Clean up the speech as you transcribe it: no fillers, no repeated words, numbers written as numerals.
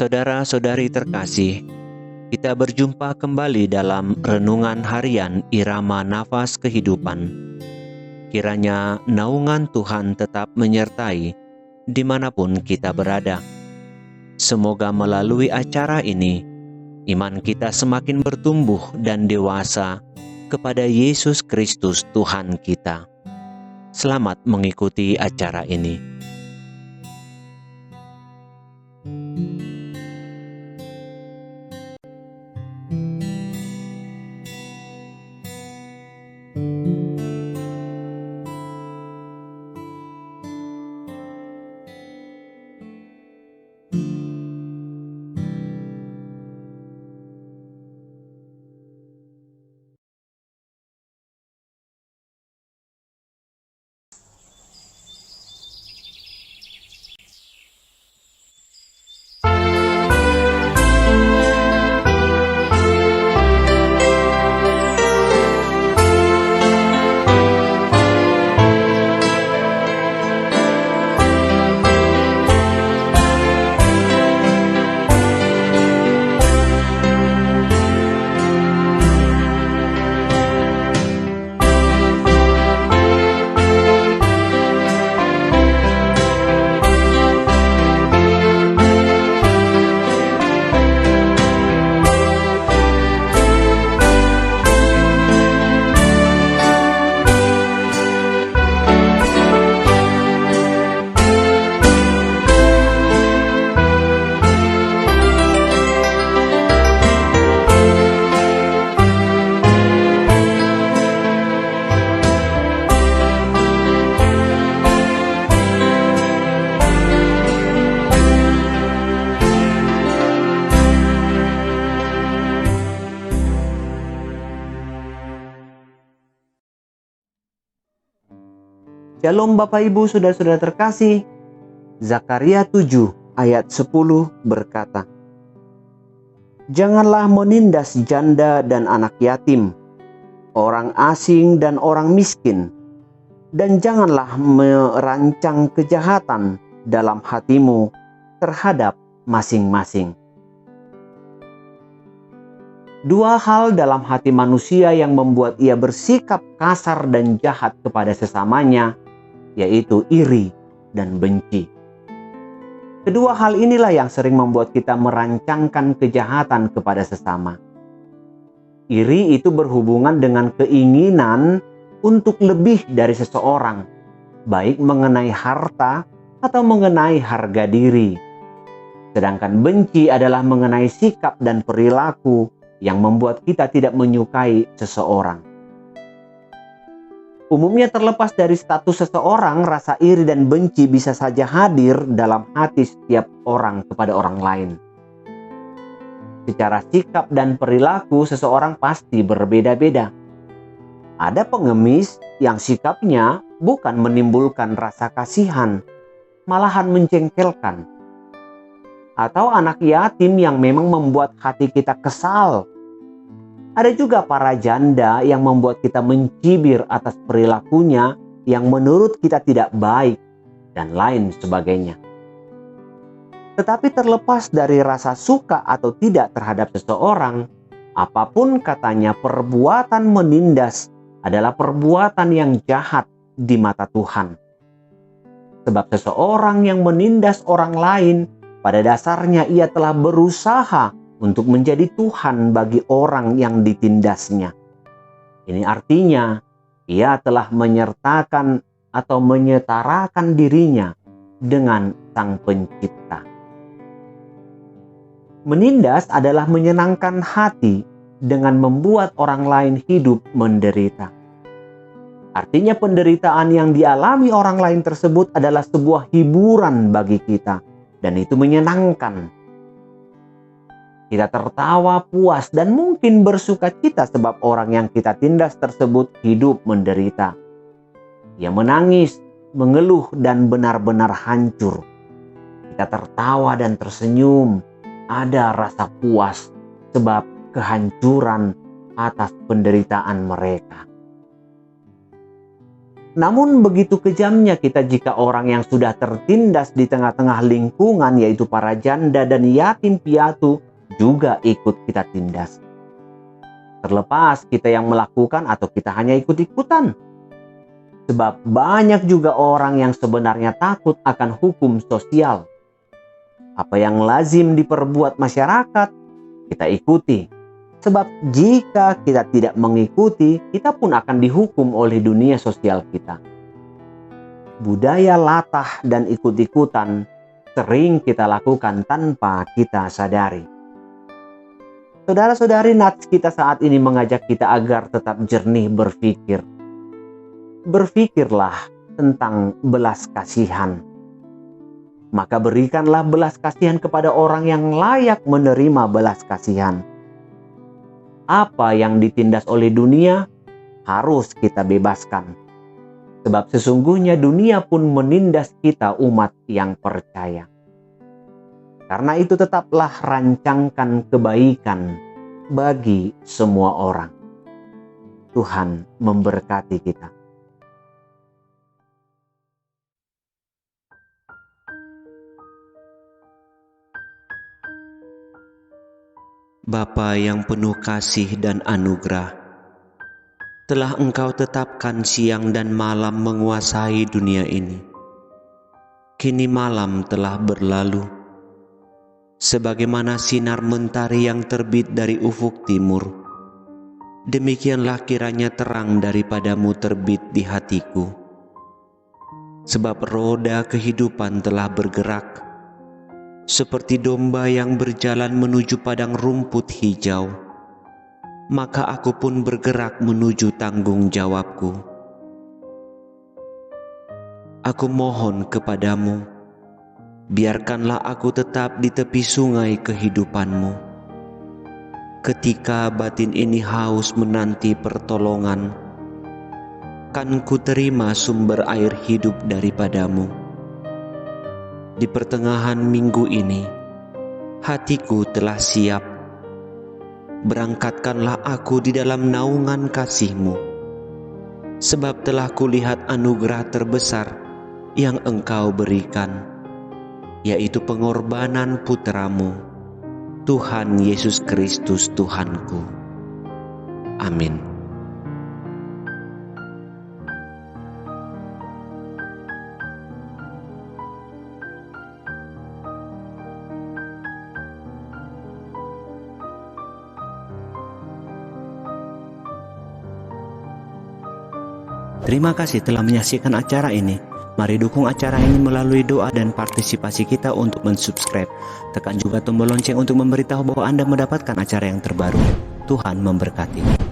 Saudara-saudari terkasih, kita berjumpa kembali dalam renungan harian Irama Nafas Kehidupan. Kiranya naungan Tuhan tetap menyertai dimanapun kita berada. Semoga melalui acara ini, iman kita semakin bertumbuh dan dewasa kepada Yesus Kristus Tuhan kita. Selamat mengikuti acara ini. Shalom Bapak Ibu Saudara-saudara terkasih. Zakaria 7 ayat 10 berkata, "Janganlah menindas janda dan anak yatim, orang asing dan orang miskin, dan janganlah merancang kejahatan dalam hatimu terhadap masing-masing." Dua hal dalam hati manusia yang membuat ia bersikap kasar dan jahat kepada sesamanya, yaitu iri dan benci. Kedua hal inilah yang sering membuat kita merancangkan kejahatan kepada sesama. Iri itu berhubungan dengan keinginan untuk lebih dari seseorang, baik mengenai harta atau mengenai harga diri. Sedangkan benci adalah mengenai sikap dan perilaku yang membuat kita tidak menyukai seseorang. Umumnya terlepas dari status seseorang, rasa iri dan benci bisa saja hadir dalam hati setiap orang kepada orang lain. Secara sikap dan perilaku seseorang pasti berbeda-beda. Ada pengemis yang sikapnya bukan menimbulkan rasa kasihan, malahan mencengkelkan. Atau anak yatim yang memang membuat hati kita kesal. Ada juga para janda yang membuat kita mencibir atas perilakunya yang menurut kita tidak baik, dan lain sebagainya. Tetapi terlepas dari rasa suka atau tidak terhadap seseorang, apapun katanya, perbuatan menindas adalah perbuatan yang jahat di mata Tuhan. Sebab seseorang yang menindas orang lain, pada dasarnya ia telah berusaha untuk menjadi Tuhan bagi orang yang ditindasnya. Ini artinya ia telah menyertakan atau menyetarakan dirinya dengan Sang Pencipta. Menindas adalah menyenangkan hati dengan membuat orang lain hidup menderita. Artinya penderitaan yang dialami orang lain tersebut adalah sebuah hiburan bagi kita, dan itu menyenangkan. Kita tertawa puas dan mungkin bersuka cita sebab orang yang kita tindas tersebut hidup menderita. Ia menangis, mengeluh dan benar-benar hancur. Kita tertawa dan tersenyum, ada rasa puas sebab kehancuran atas penderitaan mereka. Namun begitu kejamnya kita jika orang yang sudah tertindas di tengah-tengah lingkungan, yaitu para janda dan yatim piatu, juga ikut kita tindas. Terlepas kita yang melakukan atau kita hanya ikut-ikutan. Sebab banyak juga orang yang sebenarnya takut akan hukum sosial. Apa yang lazim diperbuat masyarakat, kita ikuti. Sebab jika kita tidak mengikuti, kita pun akan dihukum oleh dunia sosial kita. Budaya latah dan ikut-ikutan sering kita lakukan tanpa kita sadari. Saudara-saudari, nats kita saat ini mengajak kita agar tetap jernih berpikir. Berpikirlah tentang belas kasihan. Maka berikanlah belas kasihan kepada orang yang layak menerima belas kasihan. Apa yang ditindas oleh dunia harus kita bebaskan. Sebab sesungguhnya dunia pun menindas kita umat yang percaya. Karena itu tetaplah rancangkan kebaikan bagi semua orang. Tuhan memberkati kita. Bapa yang penuh kasih dan anugerah, telah Engkau tetapkan siang dan malam menguasai dunia ini. Kini malam telah berlalu, sebagaimana sinar mentari yang terbit dari ufuk timur. Demikianlah kiranya terang daripadamu terbit di hatiku. Sebab roda kehidupan telah bergerak, seperti domba yang berjalan menuju padang rumput hijau, maka aku pun bergerak menuju tanggung jawabku. Aku mohon kepadamu, biarkanlah aku tetap di tepi sungai kehidupanmu. Ketika batin ini haus menanti pertolongan, kan ku terima sumber air hidup daripadamu. Di pertengahan minggu ini, hatiku telah siap. Berangkatkanlah aku di dalam naungan kasih-Mu, sebab telah kulihat anugerah terbesar yang Engkau berikan, yaitu pengorbanan putra-Mu, Tuhan Yesus Kristus Tuhanku. Amin. Terima kasih telah menyaksikan acara ini. Mari dukung acara ini melalui doa dan partisipasi kita untuk mensubscribe. Tekan juga tombol lonceng untuk memberitahu bahwa Anda mendapatkan acara yang terbaru. Tuhan memberkati.